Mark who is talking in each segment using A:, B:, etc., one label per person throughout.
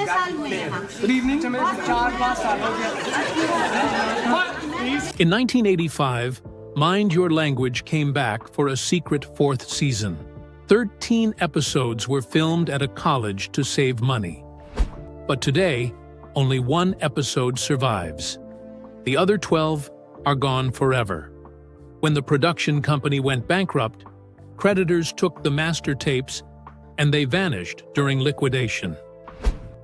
A: Good evening.
B: In 1985, Mind Your Language came back for a secret fourth season. 13 episodes were filmed at a college to save money. But today, only one episode survives. The other 12 are gone forever. When the production company went bankrupt, creditors took the master tapes and they vanished during liquidation.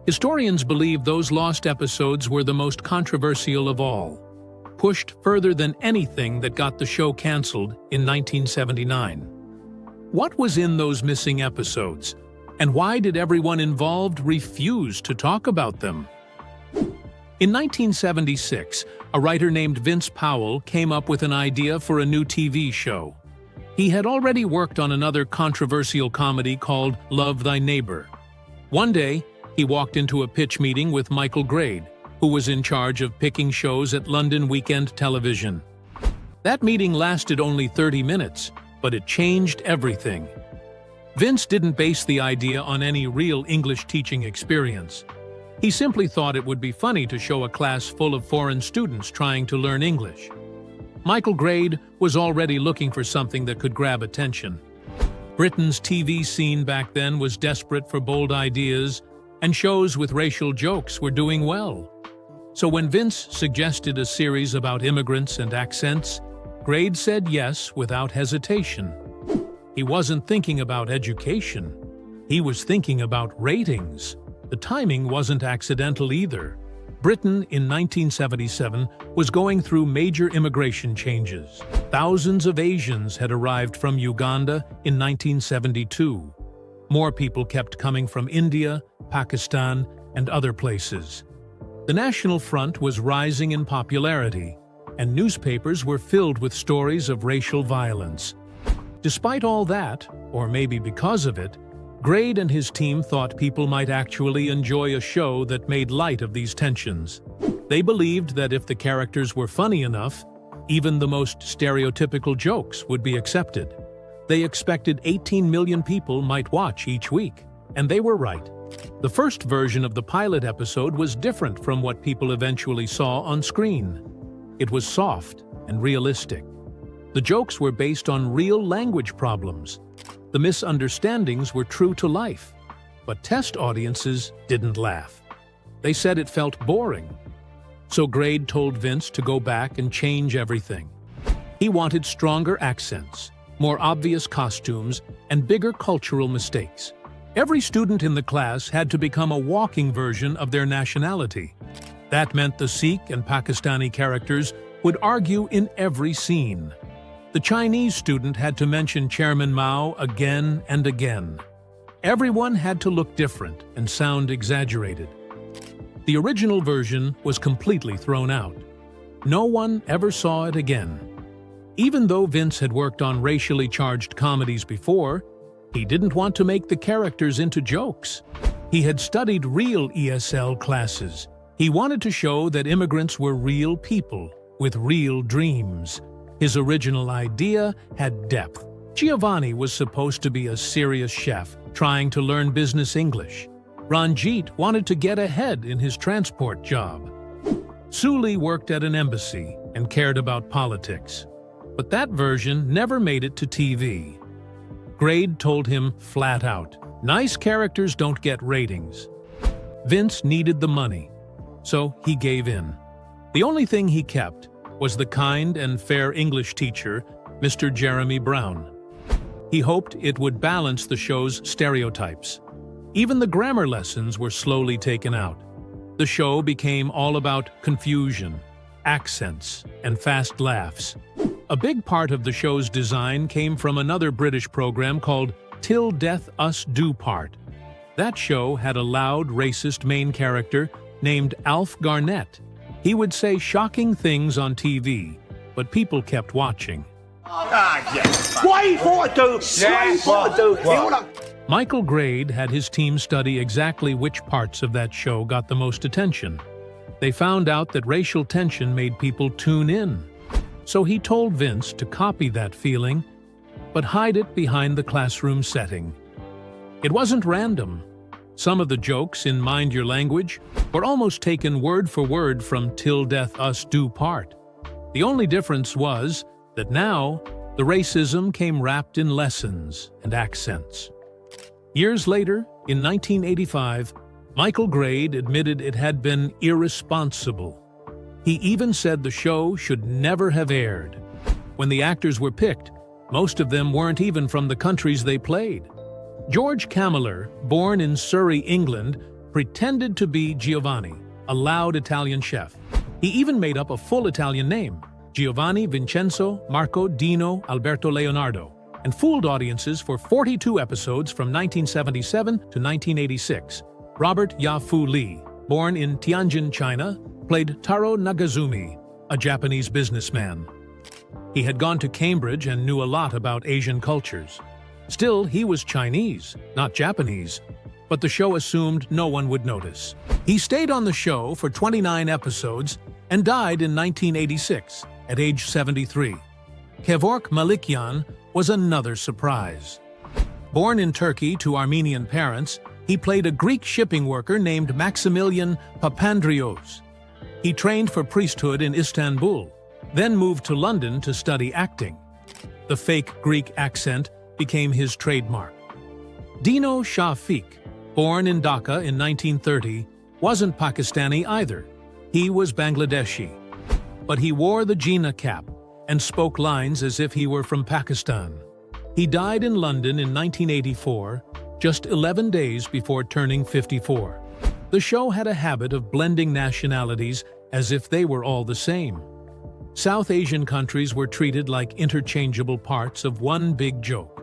B: Historians believe those lost episodes were the most controversial of all, pushed further than anything that got the show canceled in 1979. What was in those missing episodes, and why did everyone involved refuse to talk about them? In 1976, a writer named Vince Powell came up with an idea for a new TV show. He had already worked on another controversial comedy called Love Thy Neighbor. One day, he walked into a pitch meeting with Michael Grade, who was in charge of picking shows at London Weekend Television. That meeting lasted only 30 minutes, but it changed everything. Vince didn't base the idea on any real English teaching experience. He simply thought it would be funny to show a class full of foreign students trying to learn English. Michael Grade was already looking for something that could grab attention. Britain's TV scene back then was desperate for bold ideas, and shows with racial jokes were doing well. So when Vince suggested a series about immigrants and accents, Grade said yes without hesitation. He wasn't thinking about education. He was thinking about ratings. The timing wasn't accidental either. Britain in 1977 was going through major immigration changes. Thousands of Asians had arrived from Uganda in 1972. More people kept coming from India, Pakistan, and other places. The National Front was rising in popularity, and newspapers were filled with stories of racial violence. Despite all that, or maybe because of it, Grade and his team thought people might actually enjoy a show that made light of these tensions. They believed that if the characters were funny enough, even the most stereotypical jokes would be accepted. They expected 18 million people might watch each week, and they were right. The first version of the pilot episode was different from what people eventually saw on screen. It was soft and realistic. The jokes were based on real language problems. The misunderstandings were true to life. But test audiences didn't laugh. They said it felt boring. So Grade told Vince to go back and change everything. He wanted stronger accents, more obvious costumes, and bigger cultural mistakes. Every student in the class had to become a walking version of their nationality. That meant the Sikh and Pakistani characters would argue in every scene. The Chinese student had to mention Chairman Mao again and again. Everyone had to look different and sound exaggerated. The original version was completely thrown out. No one ever saw it again. Even though Vince had worked on racially charged comedies before, he didn't want to make the characters into jokes. He had studied real ESL classes. He wanted to show that immigrants were real people with real dreams. His original idea had depth. Giovanni was supposed to be a serious chef, trying to learn business English. Ranjit wanted to get ahead in his transport job. Suli worked at an embassy and cared about politics. But that version never made it to TV. Grade told him flat out, "Nice characters don't get ratings." Vince needed the money, so he gave in. The only thing he kept was the kind and fair English teacher, Mr. Jeremy Brown. He hoped it would balance the show's stereotypes. Even the grammar lessons were slowly taken out. The show became all about confusion, accents, and fast laughs. A big part of the show's design came from another British program called Till Death Us Do Part. That show had a loud, racist main character named Alf Garnett. He would say shocking things on TV, but people kept watching. Michael Grade had his team study exactly which parts of that show got the most attention. They found out that racial tension made people tune in. So he told Vince to copy that feeling, but hide it behind the classroom setting. It wasn't random. Some of the jokes in Mind Your Language were almost taken word for word from Till Death Us Do Part. The only difference was that now the racism came wrapped in lessons and accents. Years later, in 1985, Michael Grade admitted it had been irresponsible. He even said the show should never have aired. When the actors were picked, most of them weren't even from the countries they played. George Cameler, born in Surrey, England, pretended to be Giovanni, a loud Italian chef. He even made up a full Italian name, Giovanni Vincenzo Marco Dino Alberto Leonardo, and fooled audiences for 42 episodes from 1977 to 1986. Robert Ya-Fu Lee, born in Tianjin, China, played Taro Nagazumi, a Japanese businessman. He had gone to Cambridge and knew a lot about Asian cultures. Still, he was Chinese, not Japanese, but the show assumed no one would notice. He stayed on the show for 29 episodes and died in 1986, at age 73. Kevork Malikyan was another surprise. Born in Turkey to Armenian parents, he played a Greek shipping worker named Maximilian Papandreous. He trained for priesthood in Istanbul, then moved to London to study acting. The fake Greek accent became his trademark. Dino Shafiq, born in Dhaka in 1930, wasn't Pakistani either. He was Bangladeshi. But he wore the Jinnah cap and spoke lines as if he were from Pakistan. He died in London in 1984, just 11 days before turning 54. The show had a habit of blending nationalities as if they were all the same. South Asian countries were treated like interchangeable parts of one big joke.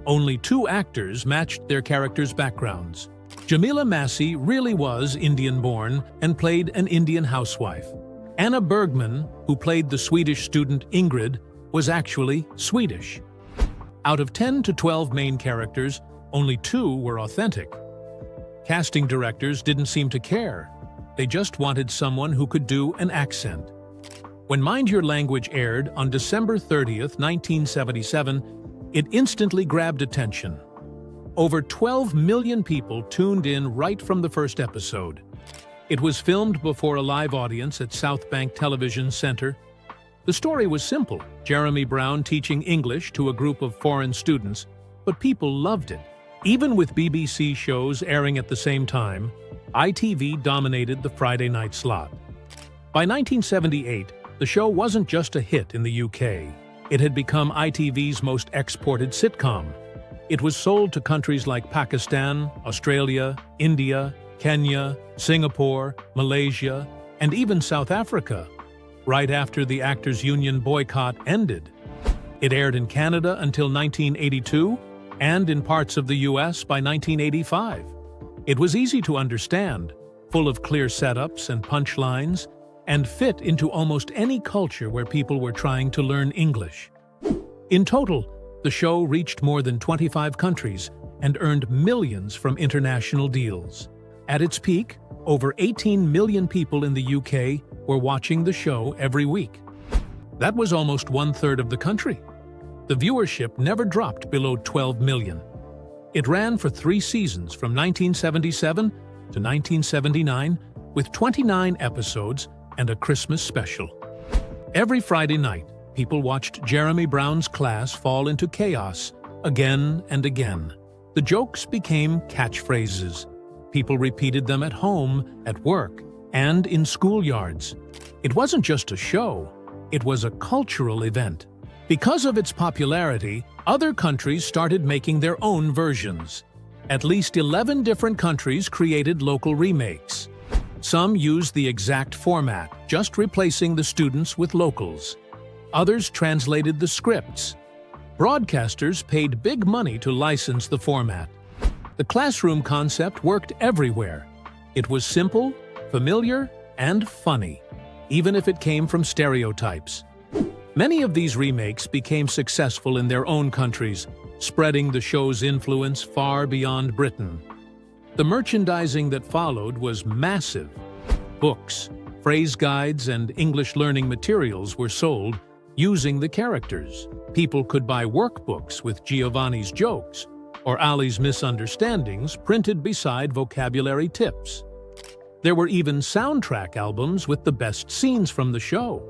B: Only 2 actors matched their characters' backgrounds. Jamila Massey really was Indian-born and played an Indian housewife. Anna Bergman, who played the Swedish student Ingrid, was actually Swedish. Out of 10 to 12 main characters, only 2 were authentic. Casting directors didn't seem to care. They just wanted someone who could do an accent. When Mind Your Language aired on December 30th, 1977, it instantly grabbed attention. Over 12 million people tuned in right from the first episode. It was filmed before a live audience at South Bank Television Center. The story was simple: Jeremy Brown teaching English to a group of foreign students, but people loved it. Even with BBC shows airing at the same time, ITV dominated the Friday night slot. By 1978, the show wasn't just a hit in the UK. It had become ITV's most exported sitcom. It was sold to countries like Pakistan, Australia, India, Kenya, Singapore, Malaysia, and even South Africa, right after the Actors Union boycott ended. It aired in Canada until 1982, and in parts of the US by 1985. It was easy to understand, full of clear setups and punchlines, and fit into almost any culture where people were trying to learn English. In total, the show reached more than 25 countries and earned millions from international deals. At its peak, over 18 million people in the UK were watching the show every week. That was almost 1/3 of the country. The viewership never dropped below 12 million. It ran for 3 seasons from 1977 to 1979, with 29 episodes and a Christmas special. Every Friday night, people watched Jeremy Brown's class fall into chaos again and again. The jokes became catchphrases. People repeated them at home, at work, and in schoolyards. It wasn't just a show, it was a cultural event. Because of its popularity, other countries started making their own versions. At least 11 different countries created local remakes. Some used the exact format, just replacing the students with locals. Others translated the scripts. Broadcasters paid big money to license the format. The classroom concept worked everywhere. It was simple, familiar, and funny, even if it came from stereotypes. Many of these remakes became successful in their own countries, spreading the show's influence far beyond Britain. The merchandising that followed was massive. Books, phrase guides, and English learning materials were sold using the characters. People could buy workbooks with Giovanni's jokes, or Ali's misunderstandings printed beside vocabulary tips. There were even soundtrack albums with the best scenes from the show.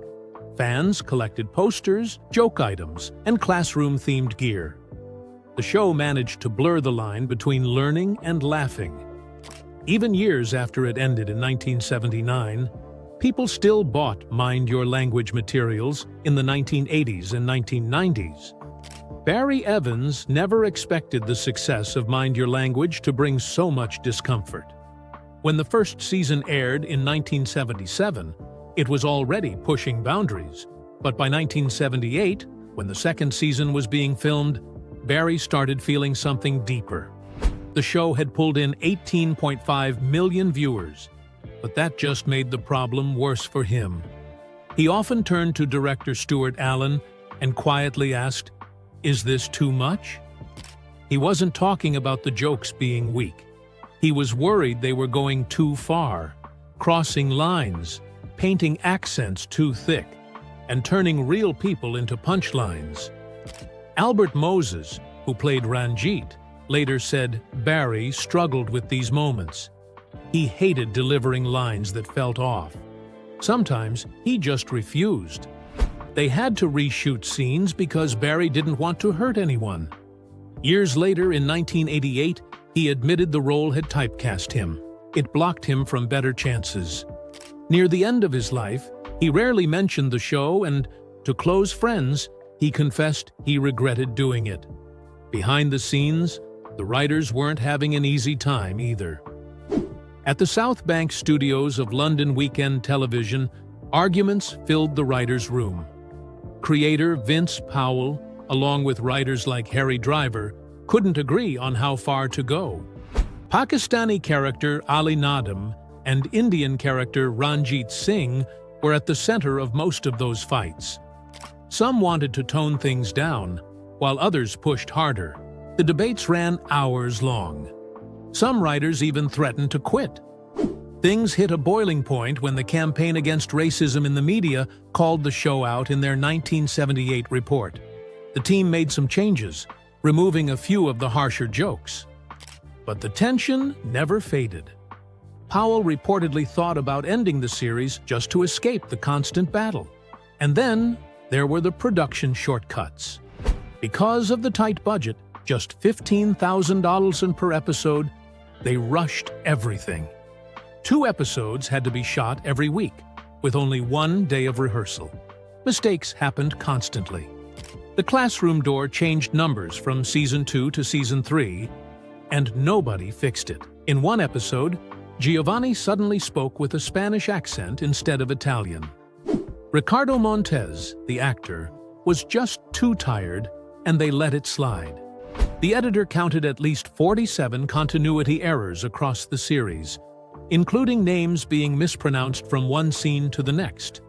B: Fans collected posters, joke items, and classroom-themed gear. The show managed to blur the line between learning and laughing. Even years after it ended in 1979, people still bought Mind Your Language materials in the 1980s and 1990s. Barry Evans never expected the success of Mind Your Language to bring so much discomfort. When the first season aired in 1977, it was already pushing boundaries. But by 1978, when the second season was being filmed, Barry started feeling something deeper. The show had pulled in 18.5 million viewers, but that just made the problem worse for him. He often turned to director Stuart Allen and quietly asked, "Is this too much?" He wasn't talking about the jokes being weak. He was worried they were going too far, crossing lines, painting accents too thick, and turning real people into punchlines. Albert Moses, who played Ranjit, later said Barry struggled with these moments. He hated delivering lines that felt off. Sometimes he just refused. They had to reshoot scenes because Barry didn't want to hurt anyone. Years later, in 1988, he admitted the role had typecast him. It blocked him from better chances. Near the end of his life, he rarely mentioned the show, and to close friends, he confessed he regretted doing it. Behind the scenes, the writers weren't having an easy time either. At the South Bank studios of London Weekend Television, arguments filled the writers' room. Creator Vince Powell, along with writers like Harry Driver, couldn't agree on how far to go. Pakistani character Ali Nadam and Indian character Ranjit Singh were at the center of most of those fights. Some wanted to tone things down, while others pushed harder. The debates ran hours long. Some writers even threatened to quit. Things hit a boiling point when the Campaign Against Racism in the Media called the show out in their 1978 report. The team made some changes, removing a few of the harsher jokes. But the tension never faded. Powell reportedly thought about ending the series just to escape the constant battle. And then there were the production shortcuts. Because of the tight budget, just $15,000 per episode, they rushed everything. 2 episodes had to be shot every week, with only 1 day of rehearsal. Mistakes happened constantly. The classroom door changed numbers from Season 2 to Season 3, and nobody fixed it. In one episode, Giovanni suddenly spoke with a Spanish accent instead of Italian. Ricardo Montes, the actor, was just too tired, and they let it slide. The editor counted at least 47 continuity errors across the series, including names being mispronounced from one scene to the next.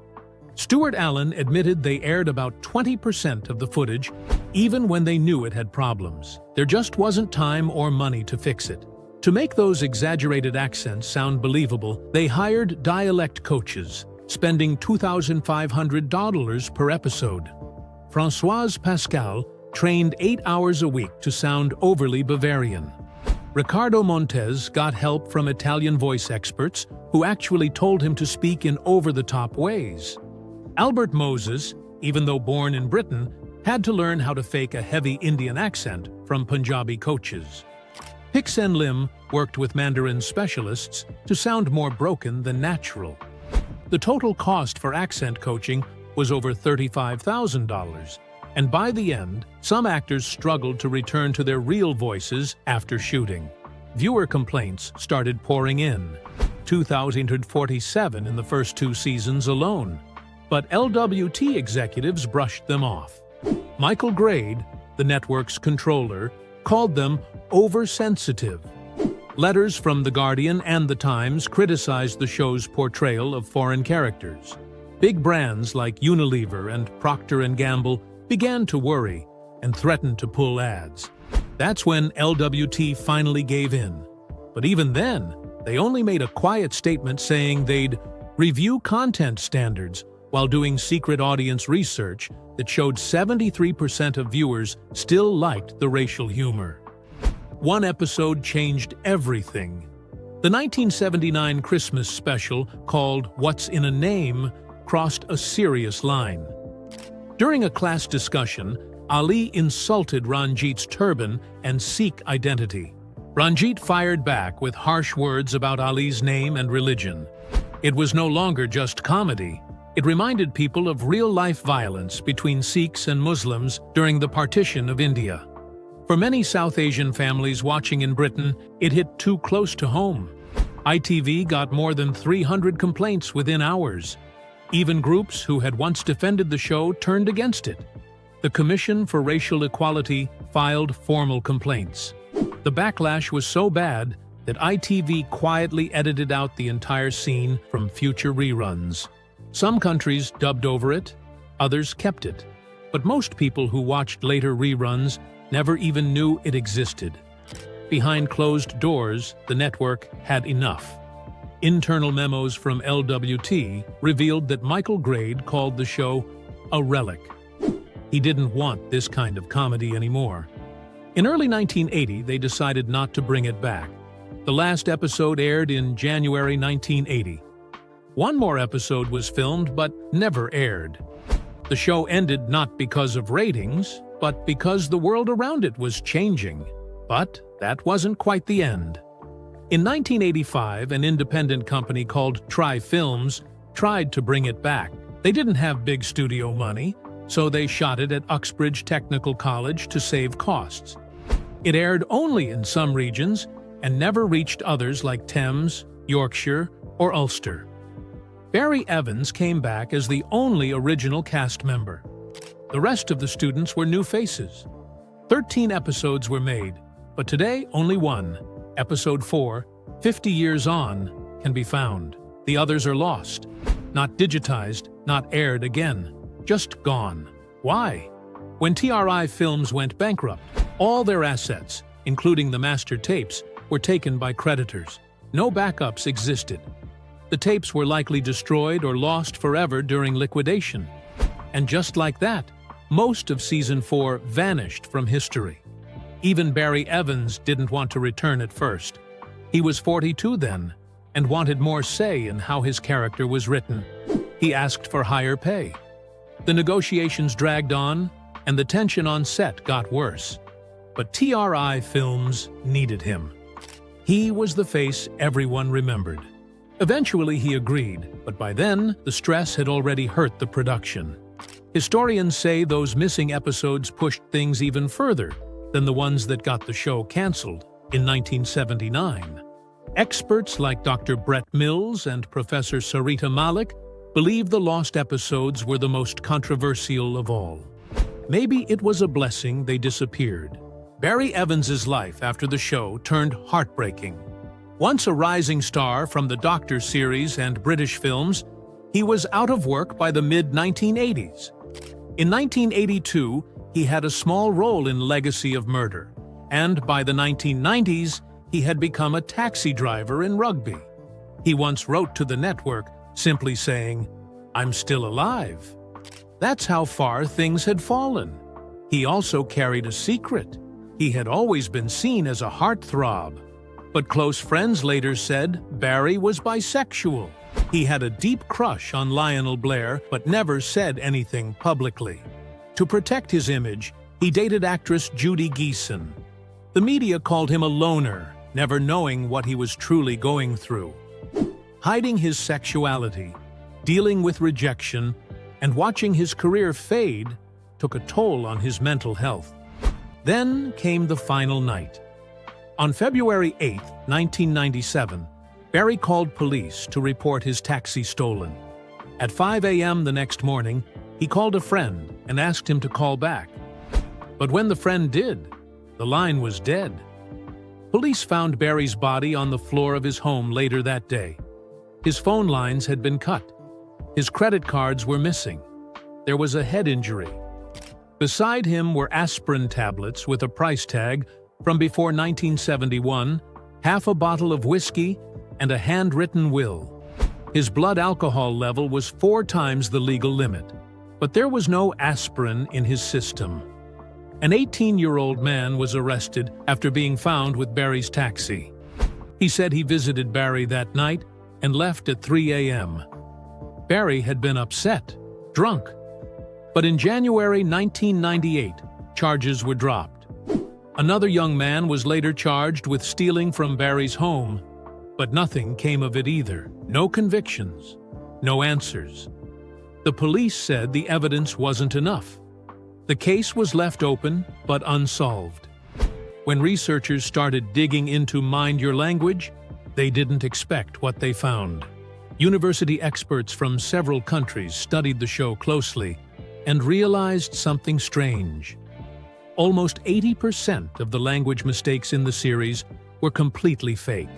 B: Stuart Allen admitted they aired about 20% of the footage, even when they knew it had problems. There just wasn't time or money to fix it. To make those exaggerated accents sound believable, they hired dialect coaches, spending $2,500 per episode. Françoise Pascal trained 8 hours a week to sound overly Bavarian. Ricardo Montes got help from Italian voice experts who actually told him to speak in over-the-top ways. Albert Moses, even though born in Britain, had to learn how to fake a heavy Indian accent from Punjabi coaches. Pixen Lim worked with Mandarin specialists to sound more broken than natural. The total cost for accent coaching was over $35,000, and by the end, some actors struggled to return to their real voices after shooting. Viewer complaints started pouring in, 2,047 in the first 2 seasons alone. But LWT executives brushed them off. Michael Grade, the network's controller, called them oversensitive. Letters from The Guardian and The Times criticized the show's portrayal of foreign characters. Big brands like Unilever and Procter & Gamble began to worry and threatened to pull ads. That's when LWT finally gave in. But even then, they only made a quiet statement saying they'd review content standards while doing secret audience research that showed 73% of viewers still liked the racial humor. one episode changed everything. The 1979 Christmas special, called What's in a Name, crossed a serious line. During a class discussion, Ali insulted Ranjit's turban and Sikh identity. Ranjit fired back with harsh words about Ali's name and religion. It was no longer just comedy. It reminded people of real-life violence between Sikhs and Muslims during the partition of India. For many South Asian families watching in Britain, it hit too close to home. ITV got more than 300 complaints within hours. Even groups who had once defended the show turned against it. The Commission for Racial Equality filed formal complaints. The backlash was so bad that ITV quietly edited out the entire scene from future reruns. Some countries dubbed over it, others kept it. But most people who watched later reruns never even knew it existed. Behind closed doors, the network had enough. Internal memos from LWT revealed that Michael Grade called the show a relic. He didn't want this kind of comedy anymore. In early 1980, they decided not to bring it back. The last episode aired in January 1980. One more episode was filmed but never aired. The show ended not because of ratings, but because the world around it was changing. But that wasn't quite the end. In 1985, an independent company called Try Films tried to bring it back. They didn't have big studio money, so they shot it at Uxbridge Technical College to save costs. It aired only in some regions and never reached others like Thames, Yorkshire, or Ulster. Barry Evans came back as the only original cast member. The rest of the students were new faces. 13 episodes were made, but today only one, Episode 4, 50 Years On, can be found. The others are lost, not digitized, not aired again, just gone. Why? When TRI Films went bankrupt, all their assets, including the master tapes, were taken by creditors. No backups existed. The tapes were likely destroyed or lost forever during liquidation. And just like that, most of Season 4 vanished from history. Even Barry Evans didn't want to return at first. He was 42 then, and wanted more say in how his character was written. He asked for higher pay. The negotiations dragged on, and the tension on set got worse. But TRI Films needed him. He was the face everyone remembered. Eventually he agreed, but by then, the stress had already hurt the production. Historians say those missing episodes pushed things even further than the ones that got the show canceled in 1979. Experts like Dr. Brett Mills and Professor Sarita Malik believe the lost episodes were the most controversial of all. Maybe it was a blessing they disappeared. Barry Evans's life after the show turned heartbreaking. Once a rising star from the Doctor series and British films, he was out of work by the mid-1980s. In 1982, he had a small role in Legacy of Murder, and by the 1990s, he had become a taxi driver in Rugby. He once wrote to the network, simply saying, "I'm still alive." That's how far things had fallen. He also carried a secret. He had always been seen as a heartthrob. But close friends later said Barry was bisexual. He had a deep crush on Lionel Blair, but never said anything publicly. To protect his image, he dated actress Judy Geeson. The media called him a loner, never knowing what he was truly going through. Hiding his sexuality, dealing with rejection, and watching his career fade took a toll on his mental health. Then came the final night. On February 8, 1997, Barry called police to report his taxi stolen. At 5 a.m. the next morning, he called a friend and asked him to call back. But when the friend did, the line was dead. Police found Barry's body on the floor of his home later that day. His phone lines had been cut. His credit cards were missing. There was a head injury. Beside him were aspirin tablets with a price tag from before 1971, half a bottle of whiskey, and a handwritten will. His blood alcohol level was 4 times the legal limit, but there was no aspirin in his system. An 18-year-old man was arrested after being found with Barry's taxi. He said he visited Barry that night and left at 3 a.m. Barry had been upset, drunk. But in January 1998, charges were dropped. Another young man was later charged with stealing from Barry's home, but nothing came of it either. No convictions, no answers. The police said the evidence wasn't enough. The case was left open but unsolved. When researchers started digging into Mind Your Language, they didn't expect what they found. University experts from several countries studied the show closely and realized something strange. Almost 80% of the language mistakes in the series were completely fake.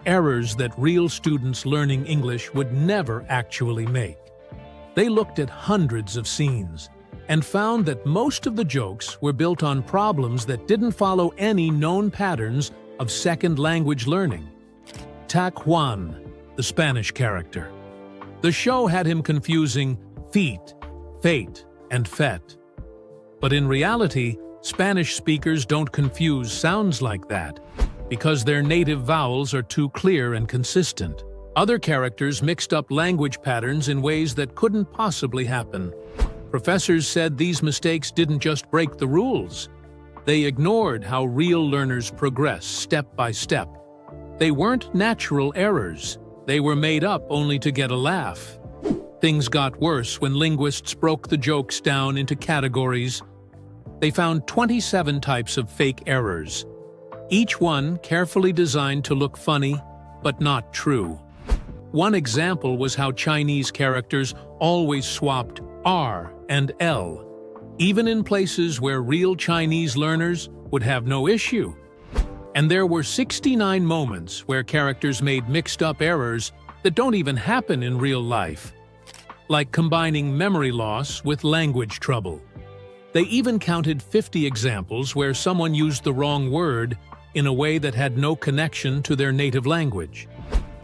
B: Errors that real students learning English would never actually make. They looked at hundreds of scenes and found that most of the jokes were built on problems that didn't follow any known patterns of second language learning. Tak Juan, the Spanish character. The show had him confusing feet, fate, and fet. But in reality, Spanish speakers don't confuse sounds like that because their native vowels are too clear and consistent. Other characters mixed up language patterns in ways that couldn't possibly happen. Professors said these mistakes didn't just break the rules. They ignored how real learners progress step by step. They weren't natural errors. They were made up only to get a laugh. Things got worse when linguists broke the jokes down into categories. They found 27 types of fake errors, each one carefully designed to look funny, but not true. One example was how Chinese characters always swapped R and L, even in places where real Chinese learners would have no issue. And there were 69 moments where characters made mixed-up errors that don't even happen in real life, like combining memory loss with language trouble. They even counted 50 examples where someone used the wrong word in a way that had no connection to their native language.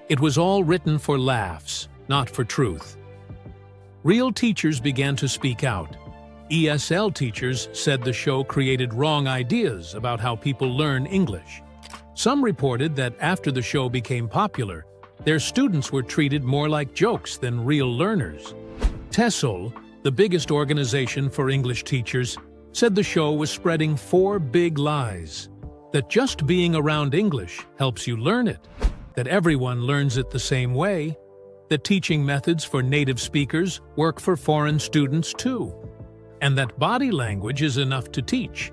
B: It was all written for laughs, not for truth. Real teachers began to speak out. ESL teachers said the show created wrong ideas about how people learn English. Some reported that after the show became popular, their students were treated more like jokes than real learners. TESOL, the biggest organization for English teachers, said the show was spreading 4 big lies. That just being around English helps you learn it, that everyone learns it the same way, that teaching methods for native speakers work for foreign students too, and that body language is enough to teach.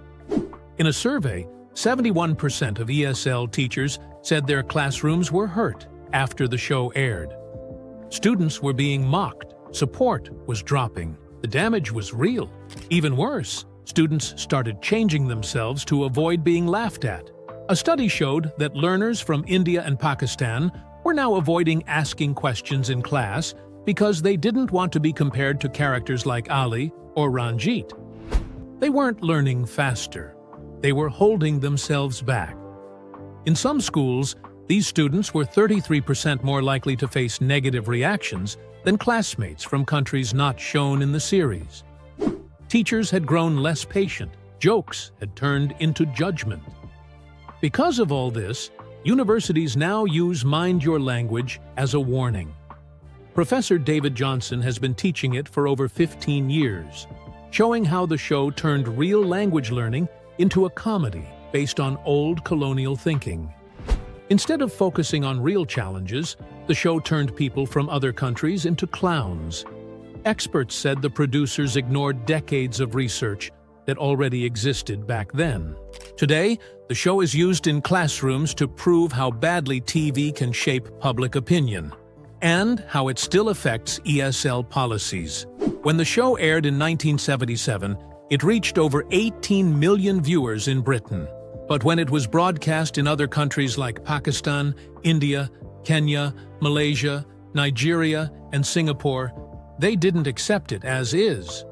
B: In a survey, 71% of ESL teachers said their classrooms were hurt after the show aired. Students were being mocked, support was dropping, the damage was real. Even worse, students started changing themselves to avoid being laughed at. A study showed that learners from India and Pakistan were now avoiding asking questions in class because they didn't want to be compared to characters like Ali or Ranjit. They weren't learning faster. They were holding themselves back. In some schools, these students were 33% more likely to face negative reactions than classmates from countries not shown in the series. Teachers had grown less patient. Jokes had turned into judgment. Because of all this, universities now use Mind Your Language as a warning. Professor David Johnson has been teaching it for over 15 years, showing how the show turned real language learning into a comedy based on old colonial thinking. Instead of focusing on real challenges, the show turned people from other countries into clowns. Experts said the producers ignored decades of research that already existed back then. Today, the show is used in classrooms to prove how badly TV can shape public opinion, and how it still affects ESL policies. When the show aired in 1977, it reached over 18 million viewers in Britain. But when it was broadcast in other countries like Pakistan, India, Kenya, Malaysia, Nigeria, and Singapore, they didn't accept it as is.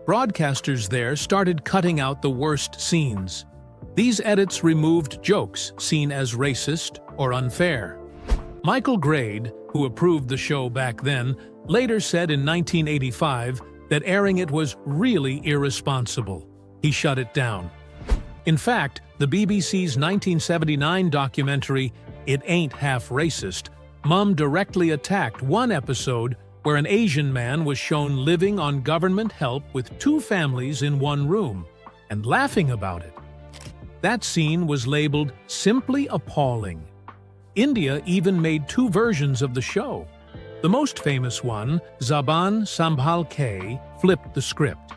B: Broadcasters there started cutting out the worst scenes. These edits removed jokes seen as racist or unfair. Michael Grade, who approved the show back then, later said in 1985 that airing it was really irresponsible. he shut it down. In fact, the BBC's 1979 documentary, It Ain't Half Racist, Mum directly attacked one episode where an Asian man was shown living on government help with two families in one room, and laughing about it. That scene was labeled simply appalling. India even made two versions of the show. The most famous one, Zaban Sambhal Ke, flipped the script.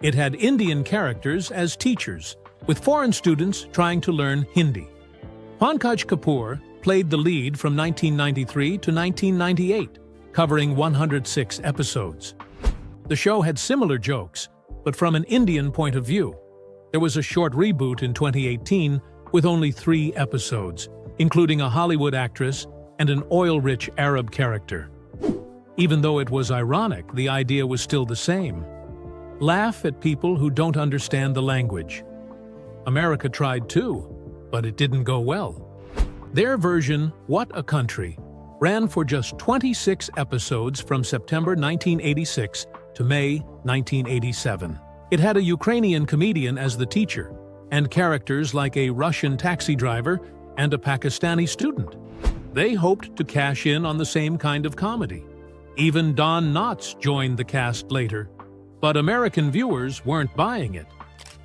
B: It had Indian characters as teachers, with foreign students trying to learn Hindi. Pankaj Kapoor played the lead from 1993 to 1998, covering 106 episodes. The show had similar jokes, but from an Indian point of view. There was a short reboot in 2018 with only 3 episodes, including a Hollywood actress and an oil-rich Arab character. Even though it was ironic, the idea was still the same. Laugh at people who don't understand the language. America tried too, but it didn't go well. Their version, What a Country, ran for just 26 episodes from September 1986 to May 1987. It had a Ukrainian comedian as the teacher, and characters like a Russian taxi driver and a Pakistani student. They hoped to cash in on the same kind of comedy. Even Don Knotts joined the cast later, but American viewers weren't buying it.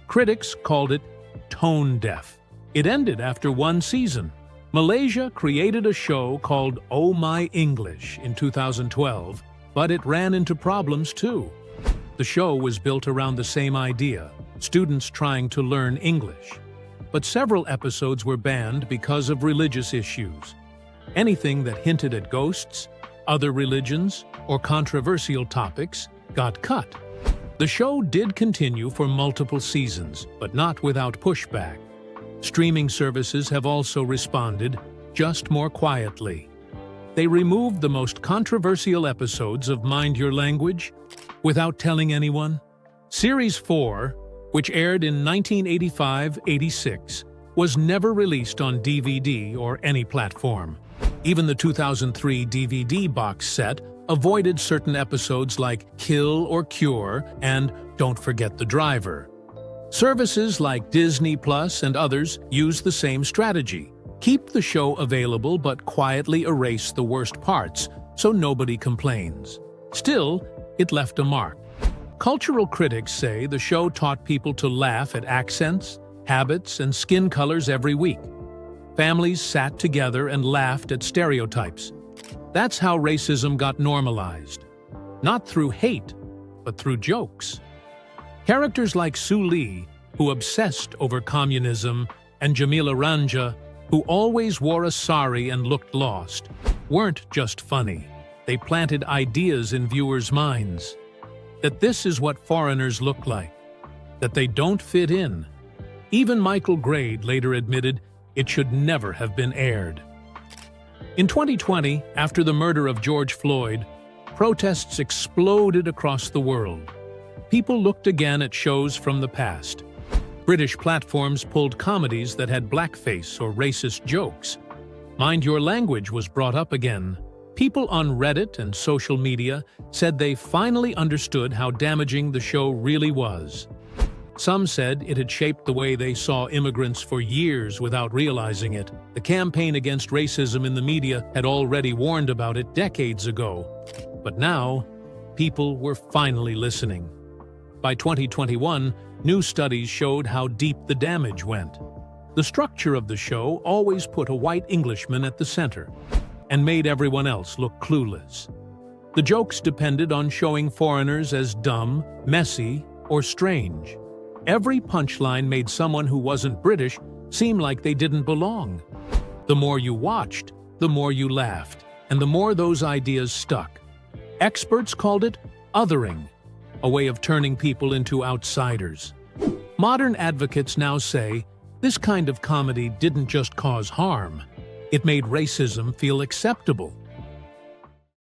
B: Critics called it tone-deaf. It ended after 1 season. Malaysia created a show called Oh My English in 2012, but it ran into problems too. The show was built around the same idea, students trying to learn English. But several episodes were banned because of religious issues. Anything that hinted at ghosts, other religions, or controversial topics got cut. The show did continue for multiple seasons, but not without pushback. Streaming services have also responded, just more quietly. They removed the most controversial episodes of Mind Your Language without telling anyone. Series 4, which aired in 1985-86, was never released on DVD or any platform. Even the 2003 DVD box set avoided certain episodes like Kill or Cure and Don't Forget the Driver. Services like Disney Plus and others use the same strategy. Keep the show available but quietly erase the worst parts so nobody complains. Still, it left a mark. Cultural critics say the show taught people to laugh at accents, habits, and skin colors every week. Families sat together and laughed at stereotypes. That's how racism got normalized. Not through hate, but through jokes. Characters like Sue Lee, who obsessed over communism, and Jamila Ranja, who always wore a sari and looked lost, weren't just funny. They planted ideas in viewers' minds. That this is what foreigners look like. That they don't fit in. Even Michael Grade later admitted it should never have been aired. In 2020, after the murder of George Floyd, protests exploded across the world. People looked again at shows from the past. British platforms pulled comedies that had blackface or racist jokes. Mind Your Language was brought up again. People on Reddit and social media said they finally understood how damaging the show really was. Some said it had shaped the way they saw immigrants for years without realizing it. The campaign against racism in the media had already warned about it decades ago. But now, people were finally listening. By 2021, new studies showed how deep the damage went. The structure of the show always put a white Englishman at the center and made everyone else look clueless. The jokes depended on showing foreigners as dumb, messy, or strange. Every punchline made someone who wasn't British seem like they didn't belong. The more you watched, the more you laughed, and the more those ideas stuck. Experts called it othering, a way of turning people into outsiders. Modern advocates now say this kind of comedy didn't just cause harm, it made racism feel acceptable.